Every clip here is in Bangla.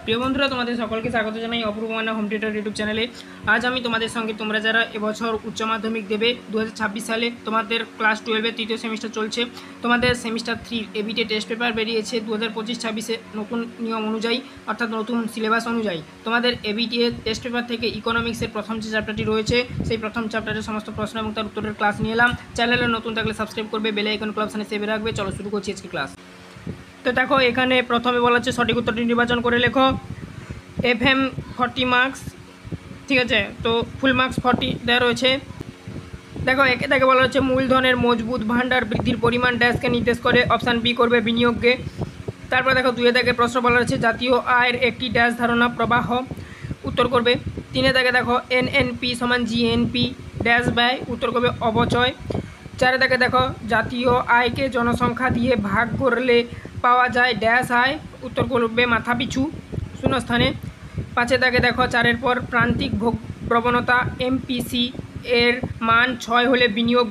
প্রিয় বন্ধুরা, তোমাদের সকলকে স্বাগত জানাই অপূর্ব মান্না হোম থিয়েটার ইউটিউব চ্যানেলে। আজ আমি তোমাদের সঙ্গে তোমরা যারা এবছর উচ্চ মাধ্যমিক দেবে 2026 সালে, তোমাদের ক্লাস 12-এর তৃতীয় সেমিস্টার চলছে, তোমাদের সেমিস্টার 3 এবিটে টেস্ট পেপার বেরিয়েছে 2025-26-এ নতুন নিয়ম অনুযায়ী, অর্থাৎ নতুন সিলেবাস অনুযায়ী। তোমাদের এবিটি টেস্ট পেপার থেকে ইকোনমিক্সের প্রথম যে চ্যাপ্টারটি রয়েছে, সেই প্রথম চ্যাপ্টারের সমস্ত প্রশ্ন এবং তার উত্তরের ক্লাস নিয়ে এলাম। চ্যানেলে নতুন থাকলে সাবস্ক্রাইব করবে, বেল আইকন অপশানে সেভে রাখবে। চলো শুরু করছি আজকে ক্লাস। তো দেখো, এখানে প্রথমে বলা হচ্ছে সঠিক উত্তরটি নির্বাচন করে লেখো। FM 40 মার্কস, ঠিক আছে। তো ফুল মার্কস 40 দেওয়া রয়েছে। দেখো, একে তাকে বলা হচ্ছে মূলধনের মজবুত ভাণ্ডার বৃদ্ধির পরিমাণ ড্যাশকে নির্দেশ করে। অপশান বি করবে বিনিয়োগকে। তারপর দেখো, 2 থেকে প্রশ্ন বলা হচ্ছে জাতীয় আয়ের একটি ড্যাশ ধারণা প্রবাহ, উত্তর করবে। 3 থেকে দেখো NNP সমান GNP ড্যাশ ব্যয়, উত্তর করবে অবচয়। 4 থেকে দেখো জাতীয় আয়কে জনসংখ্যা দিয়ে ভাগ করলে পাওয়া যায় ড্যাশ আয়, উত্তর করবে মাথাপিছু শূন্যস্থানে। 5 থেকে দেখো 4-এর পর প্রান্তিক ভোগ প্রবণতা MPC এর মান 6 হলে বিনিয়োগ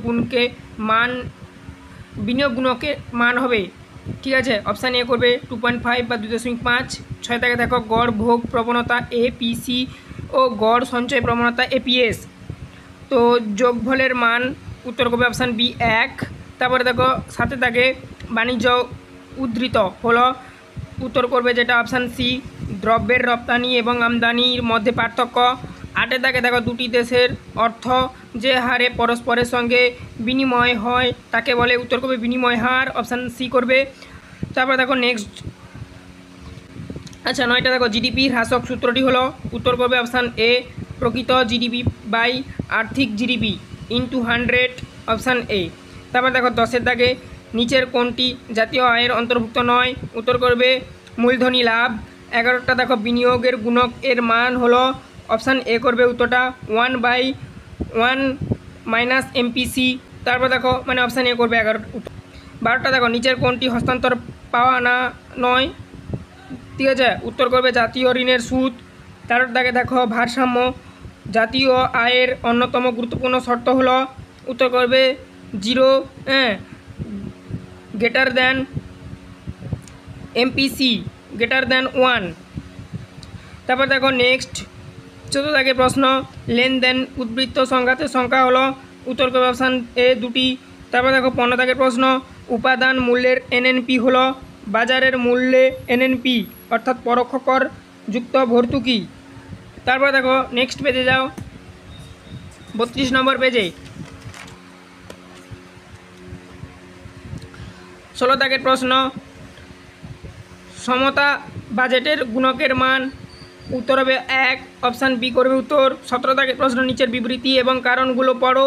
গুণকের মান হবে, ঠিক আছে। অপশান এ করবে 2.5 বা 2.5। 6 থেকে দেখো গড় ভোগ প্রবণতা APC ও গড় সঞ্চয় প্রবণতা APS, তো যোগফলের মান, উত্তর করবে অপশান বি 1। তারপরে দেখো 7 থেকে বাণিজ্য উদ্ধৃত হলো, উত্তর করবে যেটা অপশান সি, দ্রব্যের রপ্তানি এবং আমদানির মধ্যে পার্থক্য। 8 থেকে দেখো দুটি দেশের অর্থ যে হারে পরস্পরের সঙ্গে বিনিময় হয় তাকে বলে, উত্তর করবে বিনিময় হার, অপশান সি করবে। তারপরে দেখো নেক্সট, আচ্ছা 9টা দেখো জিডিপির হ্রাসক সূত্রটি হলো, উত্তর করবে অপশান এ, প্রকৃত জিডিপি বাই আর্থিক জিডিপি ইন্টু 100, অপশান এ। তারপর দেখো 10-এর দাগে নিচের কোনটি জাতীয় আয়ের অন্তর্ভুক্ত নয়, উত্তর করবে মূলধনী লাভ। 11টা দেখো বিনিয়োগের গুণক এর মান হলো, অপশান এ করবে উত্তরটা 1/1 মাইনাস MPC। তারপর দেখো মানে অপশান এ করবে 11। 12টা দেখো নিচের কোনটি হস্তান্তর পাওয়া না নয়, ঠিক আছে, উত্তর করবে জাতীয় ঋণের সুদ। 13 দাগে দেখো ভারসাম্য জাতীয় আয়ের অন্যতম গুরুত্বপূর্ণ শর্ত হলো, উত্তর করবে 0 greater than MPC greater than 1। তারপর দেখো নেক্সট 14 দাগে প্রশ্ন, লেনদেন উদ্বৃত্ত সংঘাতের সংখ্যা হলো, উত্তর করবে অপশান এ 2টি। তারপর দেখো 15 দাগে প্রশ্ন, উপাদান মূল্যের NNP হলো বাজারের মূল্যে NNP অর্থাৎ পরোক্ষ কর যুক্ত ভর্তুকি। তারপর দেখো নেক্সট পেজে যাও, 32 নম্বর পেজে 16 দাগের প্রশ্ন, সমতা বাজেটের গুণকের মান, উত্তর হবে 1, অপশান বি করবে উত্তর। 17 দাগের প্রশ্ন, নিচের বিবৃতি এবং কারণগুলো পড়ো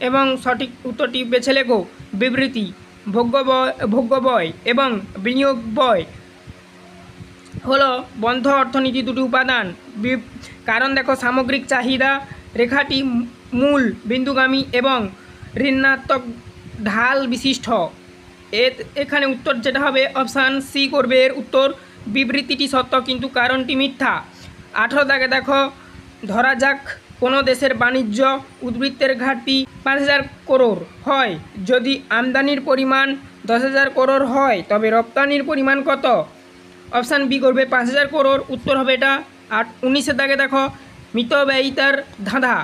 এবং সঠিক উত্তরটি বেছে লেখো। বিবৃতি, ভোগ্য ব্যয় এবং বিনিয়োগ ব্যয় হলো বন্ধ অর্থনীতি দুটি উপাদান। কারণ দেখো সামগ্রিক চাহিদা রেখাটি মূল বিন্দুগামী এবং ঋণাত্মক ঢাল বিশিষ্ট। এখানে উত্তর যেটা হবে অপশান সি করবে এর উত্তর। বিবৃতিটি সত্য কিন্তু কারণটি মিথ্যা। 18 দাগে দেখো, ধরা যাক কোনো দেশের বাণিজ্য উদ্বৃত্তের ঘাটতি 5,000 করোড় হয়, যদি আমদানির পরিমাণ 10,000 করোড় হয় তবে রপ্তানির পরিমাণ কত, অপশান বি করবে 5,000 করোড়, উত্তর হবে এটা। 19 দাগে দেখো মিতব্যয়িতার ধাঁধা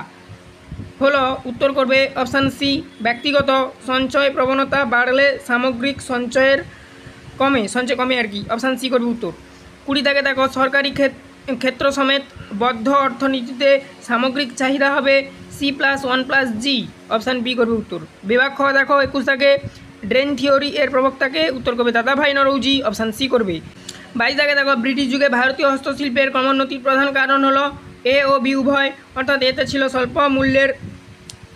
হলো, উত্তর করবে অপশান সি, ব্যক্তিগত সঞ্চয় প্রবণতা বাড়লে সামগ্রিক সঞ্চয় কমে আর কি, অপশান সি করবে উত্তর। 20 দাগে দেখো সরকারি ক্ষেত্র সমেত বদ্ধ অর্থনীতিতে সামগ্রিক চাহিদা হবে C+1+G, অপশান বি করবে উত্তর। বিভাগ খ দেখো 21 দাগে ড্রেন থিওরি এর প্রবক্তাকে, উত্তর করবে দাদাভাই নরৌজি, অপশান সি করবে। 22 দাগে দেখো ব্রিটিশ যুগে ভারতীয় হস্তশিল্পের ক্রমোন্নতির প্রধান কারণ হলো এ ও বি উভয়, অর্থাৎ এতে ছিল স্বল্প মূল্যের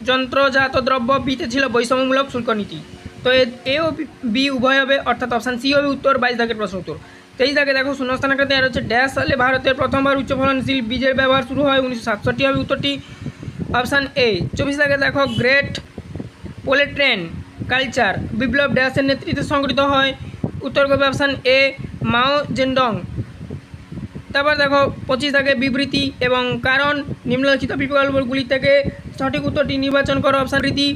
যন্ত্রজাত দ্রব্য, বিতে ছিল বৈষম্যমূলক শুল্ক নীতি। তো এ ও বি উভয় হবে, অর্থাৎ অপশান সি হবে উত্তর। 22 দাগের প্রশ্ন উত্তর। 23 দাগে দেখো শূন্যস্থান আকারে দেওয়া হচ্ছে ড্যাশ সালে ভারতের প্রথমবার উচ্চ ফলনশীল বীজের ব্যবহার শুরু হয়, 1967 হবে উত্তরটি, অপশান এ। 24 দাগে দেখো গ্রেট পোলেট্রেন কালচার বিপ্লব ড্যাশের নেতৃত্বে সংগঠিত হয়, উত্তর করবে অপশান এ মাও জেডং। তারপর দেখো 25 দাগে বিবৃতি এবং কারণ, নিম্নলিখিত বিকল্পগুলি থেকে সঠিক উত্তরটি নির্বাচন করো, অপশান রীতি।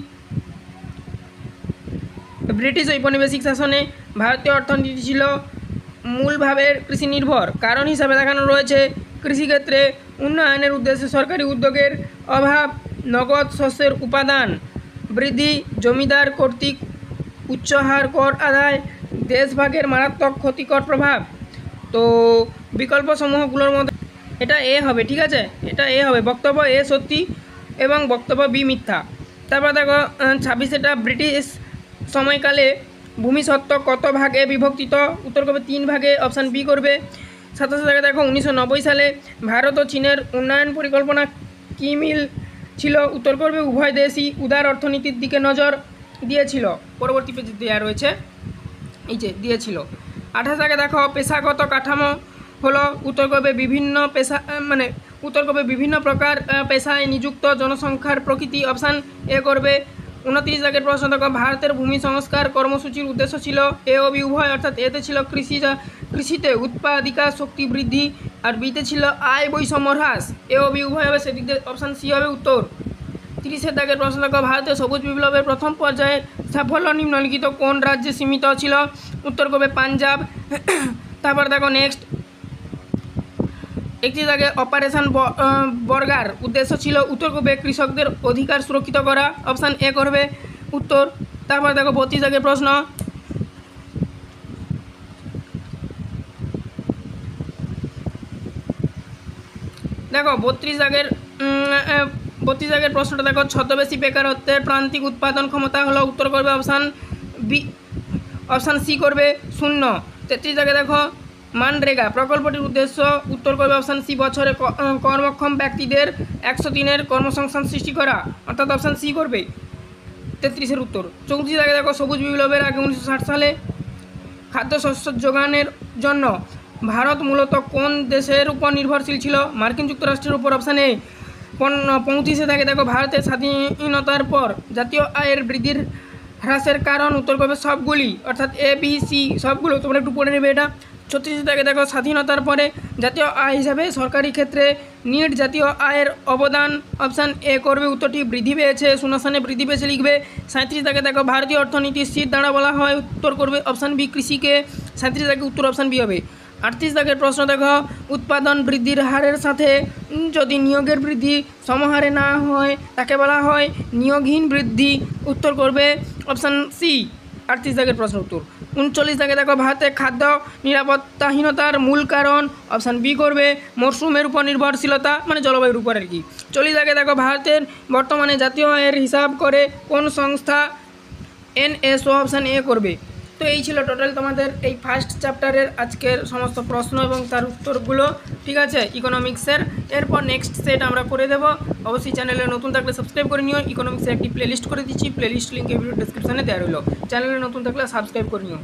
ব্রিটিশ ঔপনিবেশিক শাসনে ভারতীয় অর্থনীতি ছিল মূলভাবে কৃষি নির্ভর। কারণ হিসাবে দেখানো রয়েছে কৃষিক্ষেত্রে উন্নয়নের উদ্দেশ্যে সরকারি উদ্যোগের অভাব, নগদ শস্যের উপাদান বৃদ্ধি, জমিদার কর্তৃক উচ্চ হার কর আদায়, দেশভাগের মারাত্মক ক্ষতিকর প্রভাব। তো বিকল্প সমূহগুলোর মধ্যে এটা এ হবে, ঠিক আছে, এটা এ হবে। বক্তব্য এ সত্যি এবং বক্তব্য বি মিথ্যা। তারপর দেখো 26 ব্রিটিশ সময়কালে ভূমিসত্ত্ব কত ভাগে বিভক্তিত? উত্তর করবে 3 ভাগে, অপশান বি করবে। 27 দেখো 1990 সালে ভারত ও চীনের উন্নয়ন পরিকল্পনা কী মিল ছিল? উত্তর করবে উভয় দেশই উদার অর্থনীতির দিকে নজর দিয়েছিল। পরবর্তী পেজে দেওয়া রয়েছে, এই যে দিয়েছিল। 28 দেখো পেশাগত কাঠামো হলো? উত্তর করবে বিভিন্ন পেশা উত্তর করবে বিভিন্ন প্রকার পেশায় নিযুক্ত জনসংখ্যার প্রকৃতি, অপশান এ করবে। 29 প্রশ্ন দেখো ভারতের ভূমি সংস্কার কর্মসূচির উদ্দেশ্য ছিল এ ও বি উভয়, অর্থাৎ এতে ছিল কৃষিতে উৎপাদিকা শক্তি বৃদ্ধি আর বিতে ছিল আয় বৈষম্য হ্রাস। এ ও বি উভয় হবে, সেদিক দিয়ে অপশান সি হবে উত্তর। 30 প্রশ্ন দেখো ভারতের সবুজ বিপ্লবের প্রথম পর্যায়ে সাফল্য নিম্নলিখিত কোন রাজ্যে সীমিত ছিল? উত্তর করবে পাঞ্জাব। তারপর দেখো নেক্সট 31 অপারেশন বর্গার উদ্দেশ্য ছিল? উত্তর করবে কৃষকদের অধিকার সুরক্ষিত করা, অপশান এ করবে উত্তর। তারপর দেখো 32 প্রশ্ন দেখো 32 প্রশ্নটা দেখো ছদ্মবেশী বেকারত্বের প্রান্তিক উৎপাদন ক্ষমতা হলো? উত্তর করবে অপশান বি, অপশান সি করবে 0। 33 দেখো মানরেগা প্রকল্পটির উদ্দেশ্য? উত্তর করবে অপশান সি বছরে কর্মক্ষম ব্যক্তিদের 100 দিনের কর্মসংস্থান সৃষ্টি করা, অর্থাৎ অপশান সি করবে 33-এর উত্তর। 34 দেখো সবুজ বিপ্লবের আগে 1960 সালে খাদ্যশস্য যোগানের জন্য ভারত মূলত কোন দেশের উপর নির্ভরশীল ছিল? মার্কিন যুক্তরাষ্ট্রের উপর, অপশান এ। 35 দেখো ভারতের স্বাধীনতার পর জাতীয় আয়ের বৃদ্ধির হ্রাসের কারণ? উত্তর করবে সবগুলি, অর্থাৎ এ বি সি সবগুলো, তোমরা একটু পড়ে নেবে এটা। 36 দেখো স্বাধীনতার পরে জাতীয় আয় হিসাবে সরকারি ক্ষেত্রে নিট জাতীয় আয়ের অবদান, অপশান এ করবে উত্তরটি বৃদ্ধি পেয়েছে, শূন্যস্থানে বৃদ্ধি পেয়েছে লিখবে। 37 দেখো ভারতীয় অর্থনীতির স্থির দাঁড়া বলা হয়? উত্তর করবে অপশান বি কৃষিকে। 37 উত্তর অপশান বি হবে। 38 প্রশ্ন দেখো উৎপাদন বৃদ্ধির হারের সাথে যদি নিয়োগের বৃদ্ধি সমহারে না হয় তাকে বলা হয় নিয়োগহীন বৃদ্ধি, উত্তর করবে অপশান সি 38 প্রশ্ন উত্তর। 39 দেখো ভারতে খাদ্য নিরাপত্তাহীনতার মূল কারণ, অপশান বি করবে মরশুমের উপর নির্ভরশীলতা, জলবায়ুর উপর আর কি। 40 দেখো ভারতের বর্তমানে জাতীয় আয়ের হিসাব করে কোন সংস্থা? NSO, অপশান এ করবে। তো এই ছিল টোটাল তোমাদের এই ফার্স্ট চ্যাপ্টারের আজকের সমস্ত প্রশ্ন এবং তার উত্তরগুলো, ঠিক আছে, ইকোনমিক্সের। এরপর নেক্সট সেট আমরা করে দেবো। অবশ্যই চ্যানেলে নতুন থাকলে সাবস্ক্রাইব করে নিও। ইকোনমিক্সের একটি প্লেলিস্ট করে দিচ্ছি, প্লেলিস্ট লিঙ্ক এই ভিডিও ডেসক্রিপশানে দেওয়া রইল। চ্যানেলে নতুন থাকলে সাবস্ক্রাইব করে নিও।